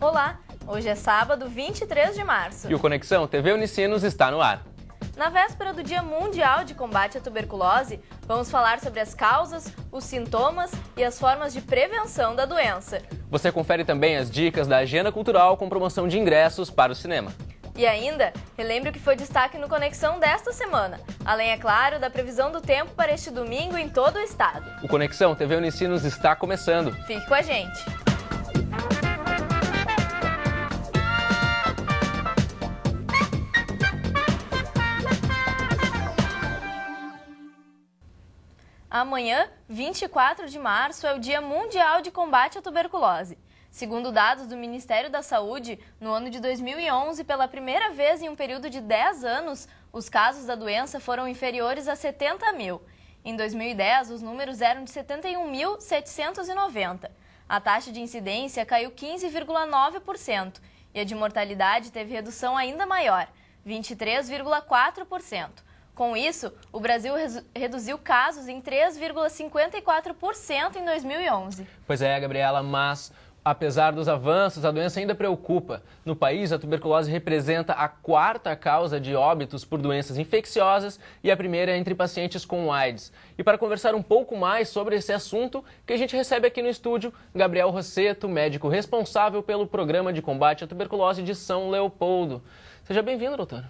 Olá, hoje é sábado, 23 de março. E o Conexão TV Unicinos está no ar. Na véspera do Dia Mundial de Combate à Tuberculose, vamos falar sobre as causas, os sintomas e as formas de prevenção da doença. Você confere também as dicas da agenda cultural com promoção de ingressos para o cinema. E ainda, relembre o que foi destaque no Conexão desta semana, além, é claro, da previsão do tempo para este domingo em todo o estado. O Conexão TV Unicinos está começando. Fique com a gente! Amanhã, 24 de março, é o Dia Mundial de Combate à Tuberculose. Segundo dados do Ministério da Saúde, no ano de 2011, pela primeira vez em um período de 10 anos, os casos da doença foram inferiores a 70 mil. Em 2010, os números eram de 71.790. A taxa de incidência caiu 15,9% e a de mortalidade teve redução ainda maior, 23,4%. Com isso, o Brasil reduziu casos em 3,54% em 2011. Pois é, Gabriela, mas apesar dos avanços, a doença ainda preocupa. No país, a tuberculose representa a quarta causa de óbitos por doenças infecciosas e a primeira entre pacientes com AIDS. E para conversar um pouco mais sobre esse assunto, que a gente recebe aqui no estúdio, Gabriel Rosseto, médico responsável pelo Programa de Combate à Tuberculose de São Leopoldo. Seja bem-vindo, doutor.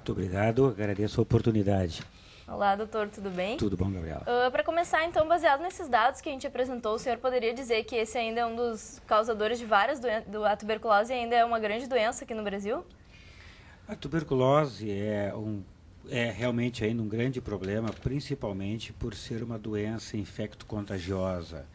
Muito obrigado, agradeço a oportunidade. Olá, doutor, tudo bem? Tudo bom, Gabriela? Para começar, então, baseado nesses dados que a gente apresentou, o senhor poderia dizer que esse ainda é um dos causadores de várias doenças, a tuberculose ainda é uma grande doença aqui no Brasil? A tuberculose é realmente ainda um grande problema, principalmente por ser uma doença infecto-contagiosa.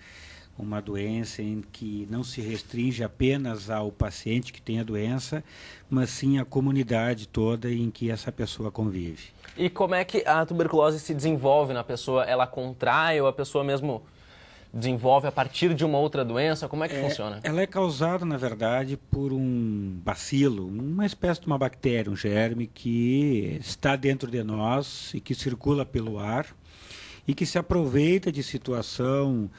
Uma doença em que não se restringe apenas ao paciente que tem a doença, mas sim à comunidade toda em que essa pessoa convive. E como é que a tuberculose se desenvolve na pessoa? Ela contrai ou a pessoa mesmo desenvolve a partir de uma outra doença? Como é que funciona? Ela é causada, na verdade, por um bacilo, uma espécie de uma bactéria, um germe que está dentro de nós e que circula pelo ar e que se aproveita de situação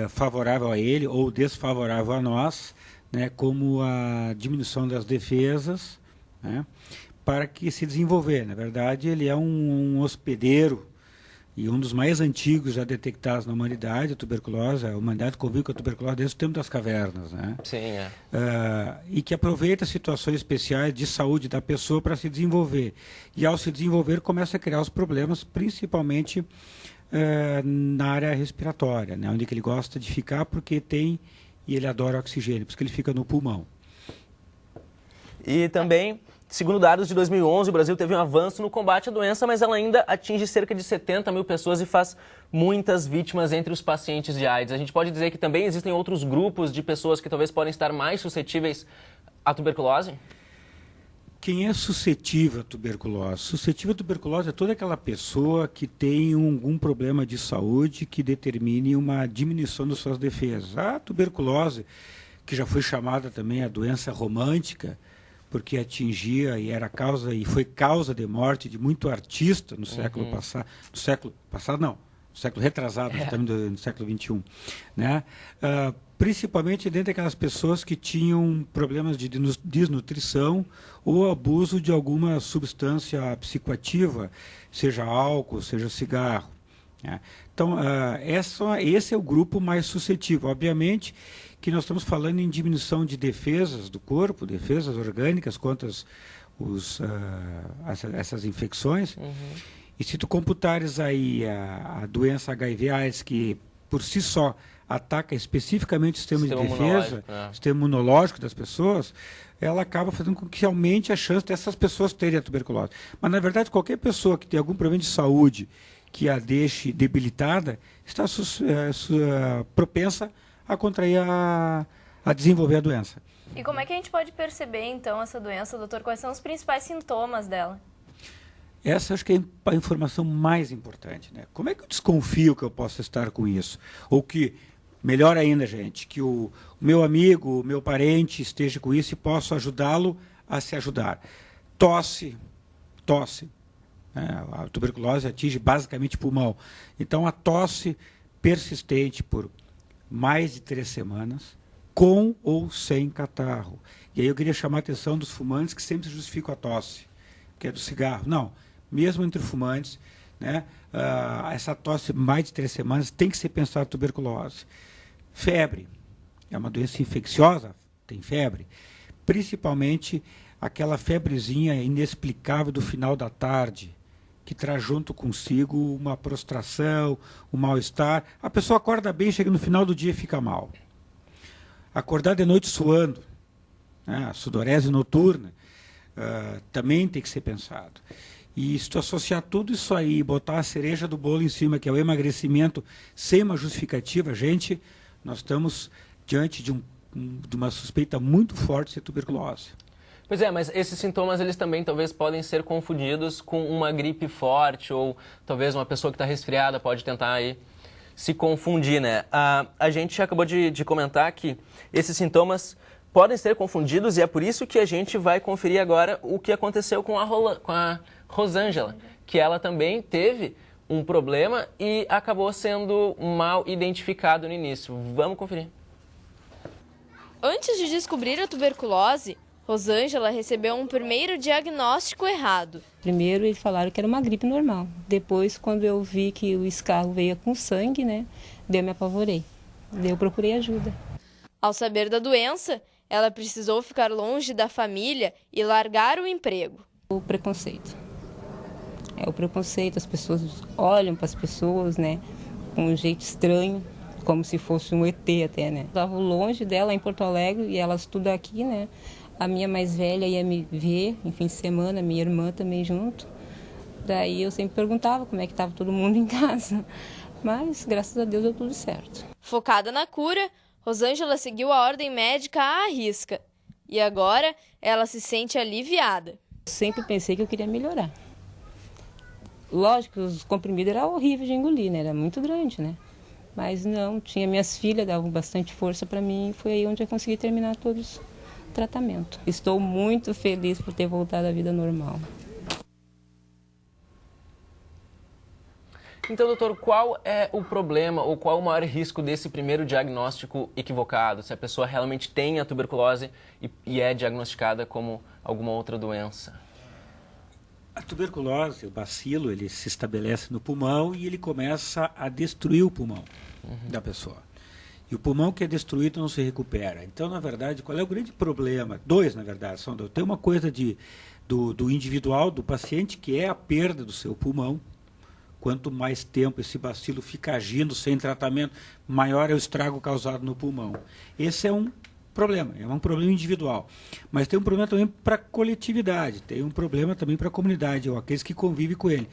favorável a ele ou desfavorável a nós, né, como a diminuição das defesas, né, para que se desenvolver. Na verdade, ele é um hospedeiro e um dos mais antigos já detectados na humanidade, a tuberculose. A humanidade convive com a tuberculose desde o tempo das cavernas, né? Sim, é. E que aproveita situações especiais de saúde da pessoa para se desenvolver. E ao se desenvolver, começa a criar os problemas, principalmente na área respiratória, né, onde que ele gosta de ficar porque e ele adora oxigênio, por isso que ele fica no pulmão. E também, segundo dados de 2011, o Brasil teve um avanço no combate à doença, mas ela ainda atinge cerca de 70 mil pessoas e faz muitas vítimas entre os pacientes de AIDS. A gente pode dizer que também existem outros grupos de pessoas que talvez podem estar mais suscetíveis à tuberculose? Quem é suscetível à tuberculose? Suscetível à tuberculose é toda aquela pessoa que tem algum problema de saúde que determine uma diminuição das suas defesas. A tuberculose, que já foi chamada também a doença romântica, porque atingia e era causa e foi causa de morte de muito artista no século passado, no século retrasado, estamos no século XXI, né? Principalmente dentro daquelas pessoas que tinham problemas de desnutrição ou abuso de alguma substância psicoativa, seja álcool, seja cigarro, né? Então, esse é o grupo mais suscetível. Obviamente que nós estamos falando em diminuição de defesas do corpo, defesas orgânicas contra essas infecções. E se tu computares aí a doença HIV/AIDS, que por si só ataca especificamente o sistema de defesa, o sistema imunológico das pessoas, ela acaba fazendo com que aumente a chance dessas pessoas terem a tuberculose. Mas, na verdade, qualquer pessoa que tem algum problema de saúde que a deixe debilitada, está propensa a contrair, a desenvolver a doença. E como é que a gente pode perceber, então, essa doença, doutor? Quais são os principais sintomas dela? Essa acho que é a informação mais importante, né? Como é que eu desconfio que eu possa estar com isso? Ou que, melhor ainda, gente, que o meu amigo, o meu parente esteja com isso e posso ajudá-lo a se ajudar. Tosse. Né? A tuberculose atinge basicamente o pulmão. Então, a tosse persistente por mais de 3 semanas, com ou sem catarro. E aí eu queria chamar a atenção dos fumantes que sempre justificam a tosse, que é do cigarro. Não, mesmo entre fumantes, né, essa tosse mais de 3 semanas tem que ser pensada tuberculose. Febre, é uma doença infecciosa, tem febre, principalmente aquela febrezinha inexplicável do final da tarde, que traz junto consigo uma prostração, um mal-estar. A pessoa acorda bem, chega no final do dia e fica mal. Acordar de noite suando, né, a sudorese noturna, também tem que ser pensado. E se tu associar tudo isso aí, botar a cereja do bolo em cima, que é o emagrecimento, sem uma justificativa, gente, nós estamos diante de uma suspeita muito forte de ser tuberculose. Pois é, mas esses sintomas, eles também talvez podem ser confundidos com uma gripe forte, ou talvez uma pessoa que está resfriada pode tentar aí se confundir, né? A gente acabou de comentar que esses sintomas podem ser confundidos e é por isso que a gente vai conferir agora o que aconteceu com a Rosângela, que ela também teve um problema e acabou sendo mal identificado no início. Vamos conferir. Antes de descobrir a tuberculose, Rosângela recebeu um primeiro diagnóstico errado. Primeiro eles falaram que era uma gripe normal. Depois, quando eu vi que o escarro veio com sangue, né, eu me apavorei. Eu procurei ajuda. Ao saber da doença, ela precisou ficar longe da família e largar o emprego. O preconceito. O preconceito, as pessoas olham para as pessoas, né, com um jeito estranho, como se fosse um ET até, né. Estava longe dela em Porto Alegre e ela estuda aqui, né. A minha mais velha ia me ver em fim de semana, minha irmã também junto. Daí eu sempre perguntava como é que estava todo mundo em casa. Mas, graças a Deus, deu tudo certo. Focada na cura, Rosângela seguiu a ordem médica à risca. E agora ela se sente aliviada. Sempre pensei que eu queria melhorar. Lógico que os comprimidos eram horríveis de engolir, né? Era muito grande, né? Mas não, tinha minhas filhas, davam bastante força para mim. E foi aí onde eu consegui terminar todos tratamento. Estou muito feliz por ter voltado à vida normal. Então, doutor, qual é o problema ou qual o maior risco desse primeiro diagnóstico equivocado? Se a pessoa realmente tem a tuberculose e é diagnosticada como alguma outra doença? A tuberculose, o bacilo, ele se estabelece no pulmão e ele começa a destruir o pulmão da pessoa. E o pulmão que é destruído não se recupera. Então, na verdade, qual é o grande problema? Dois, na verdade, são dois. Tem uma coisa do individual, do paciente, que é a perda do seu pulmão. Quanto mais tempo esse bacilo fica agindo sem tratamento, maior é o estrago causado no pulmão. Esse é um problema individual. Mas tem um problema também para a coletividade, tem um problema também para a comunidade, ou aqueles que convivem com ele.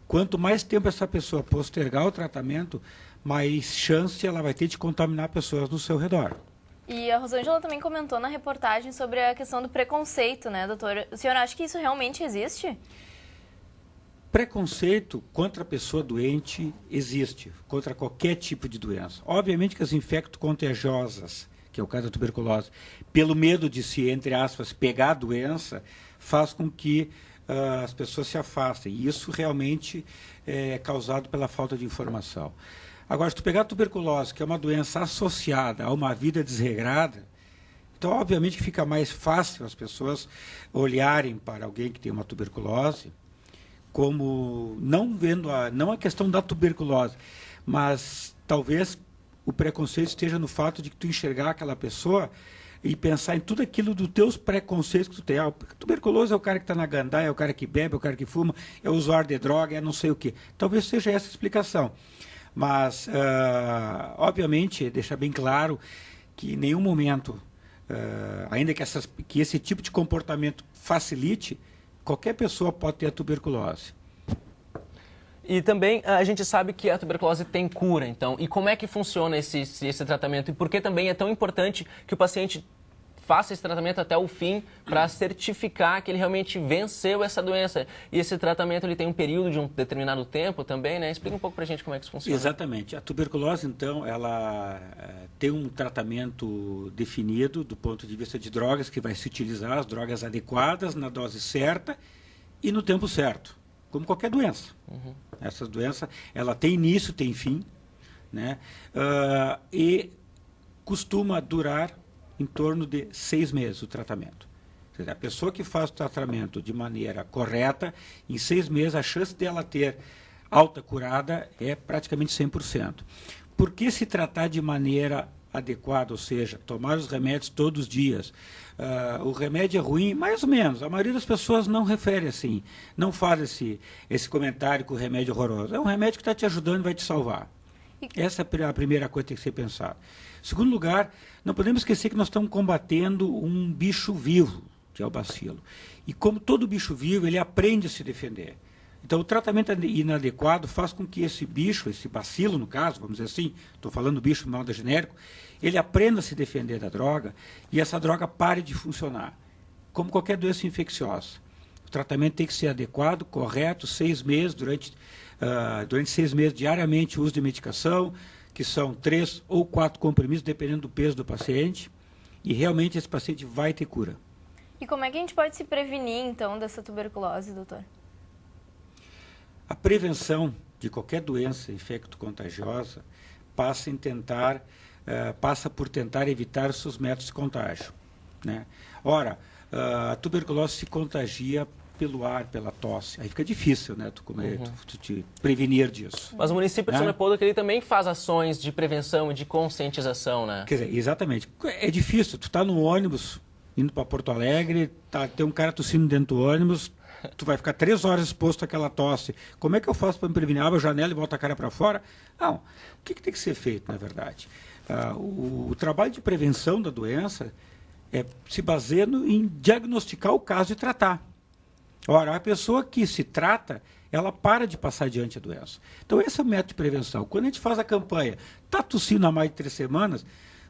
Quanto mais tempo essa pessoa postergar o tratamento, mais chance ela vai ter de contaminar pessoas no seu redor. E a Rosângela também comentou na reportagem sobre a questão do preconceito, né, doutora? O senhor acha que isso realmente existe? Preconceito contra a pessoa doente existe, contra qualquer tipo de doença. Obviamente que as infecto-contagiosas, que é o caso da tuberculose, pelo medo de se, entre aspas, pegar a doença, faz com que as pessoas se afastem. E isso realmente é causado pela falta de informação. Agora, se tu pegar a tuberculose, que é uma doença associada a uma vida desregrada, então, obviamente, que fica mais fácil as pessoas olharem para alguém que tem uma tuberculose, como não a questão da tuberculose, mas talvez o preconceito esteja no fato de que tu enxergar aquela pessoa e pensar em tudo aquilo dos teus preconceitos que tu tem. A tuberculose é o cara que está na gandaia, é o cara que bebe, é o cara que fuma, é o usuário de droga, é não sei o quê. Talvez seja essa a explicação. Mas, obviamente, deixar bem claro que em nenhum momento, ainda que esse tipo de comportamento facilite, qualquer pessoa pode ter a tuberculose. E também a gente sabe que a tuberculose tem cura, então. E como é que funciona esse tratamento? E por que também é tão importante que o paciente faça esse tratamento até o fim para certificar que ele realmente venceu essa doença? E esse tratamento ele tem um período de um determinado tempo também, né? Explica um pouco para a gente como é que isso funciona. Exatamente. A tuberculose, então, ela tem um tratamento definido do ponto de vista de drogas que vai se utilizar, as drogas adequadas, na dose certa e no tempo certo, como qualquer doença. Essa doença, ela tem início, tem fim, né? E costuma durar em torno de 6 meses o tratamento. Quer dizer, a pessoa que faz o tratamento de maneira correta, em 6 meses a chance dela ter alta curada é praticamente 100%. Por que se tratar de maneira adequada, ou seja, tomar os remédios todos os dias? O remédio é ruim, mais ou menos. A maioria das pessoas não refere assim, não faz esse comentário que o remédio é horroroso. É um remédio que está te ajudando e vai te salvar. Essa é a primeira coisa que tem que ser pensada. Segundo lugar, não podemos esquecer que nós estamos combatendo um bicho vivo, que é o bacilo. E como todo bicho vivo, ele aprende a se defender. Então, o tratamento inadequado faz com que esse bicho, esse bacilo, no caso, vamos dizer assim, estou falando bicho de modo genérico, ele aprenda a se defender da droga e essa droga pare de funcionar. Como qualquer doença infecciosa. O tratamento tem que ser adequado, correto, 6 meses, durante 6 meses, diariamente, o uso de medicação, que são 3 ou 4 comprimidos, dependendo do peso do paciente, e realmente esse paciente vai ter cura. E como é que a gente pode se prevenir, então, dessa tuberculose, doutor? A prevenção de qualquer doença infecto-contagiosa passa por tentar evitar os seus métodos de contágio, né? Ora, a tuberculose se contagia pelo ar, pela tosse. Aí fica difícil, né, tu te prevenir disso. Mas o município de São Leopoldo ele também faz ações de prevenção e de conscientização, né? Quer dizer, exatamente. É difícil, tu tá no ônibus indo para Porto Alegre, tem um cara tossindo dentro do ônibus, tu vai ficar 3 horas exposto àquela tosse. Como é que eu faço para me prevenir? Abro a janela e boto a cara para fora? Não. O que tem que ser feito, na verdade? O trabalho de prevenção da doença se baseando em diagnosticar o caso e tratar. Ora, a pessoa que se trata, ela para de passar adiante a doença. Então, esse é o método de prevenção. Quando a gente faz a campanha, está tossindo há mais de 3 semanas,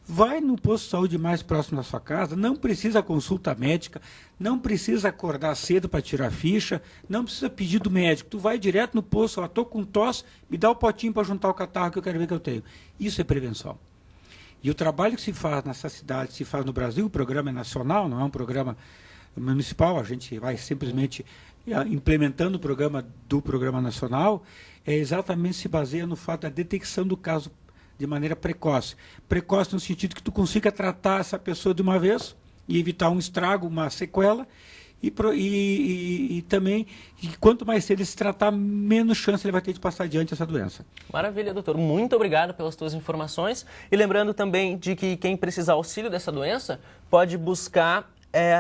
vai no posto de saúde mais próximo da sua casa, não precisa consulta médica, não precisa acordar cedo para tirar ficha, não precisa pedir do médico. Tu vai direto no posto, estou com tosse, me dá o potinho para juntar o catarro que eu quero ver que eu tenho. Isso é prevenção. E o trabalho que se faz nessa cidade, se faz no Brasil, o programa é nacional, não é um programa municipal, a gente vai simplesmente implementando o programa nacional, exatamente se baseia no fato da detecção do caso de maneira precoce. Precoce no sentido que tu consiga tratar essa pessoa de uma vez e evitar um estrago, uma sequela, e também, quanto mais cedo ele se tratar, menos chance ele vai ter de passar adiante essa doença. Maravilha, doutor. Muito obrigado pelas tuas informações. E lembrando também de que quem precisar auxílio dessa doença pode buscar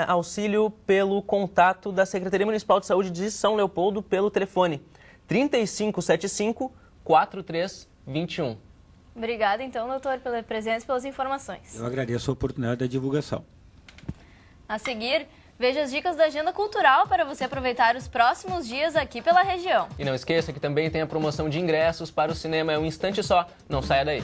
auxílio pelo contato da Secretaria Municipal de Saúde de São Leopoldo pelo telefone 3575-4321. Obrigada, então, doutor, pela presença e pelas informações. Eu agradeço a oportunidade da divulgação. A seguir, veja as dicas da agenda cultural para você aproveitar os próximos dias aqui pela região. E não esqueça que também tem a promoção de ingressos para o cinema. É um instante só. Não saia daí.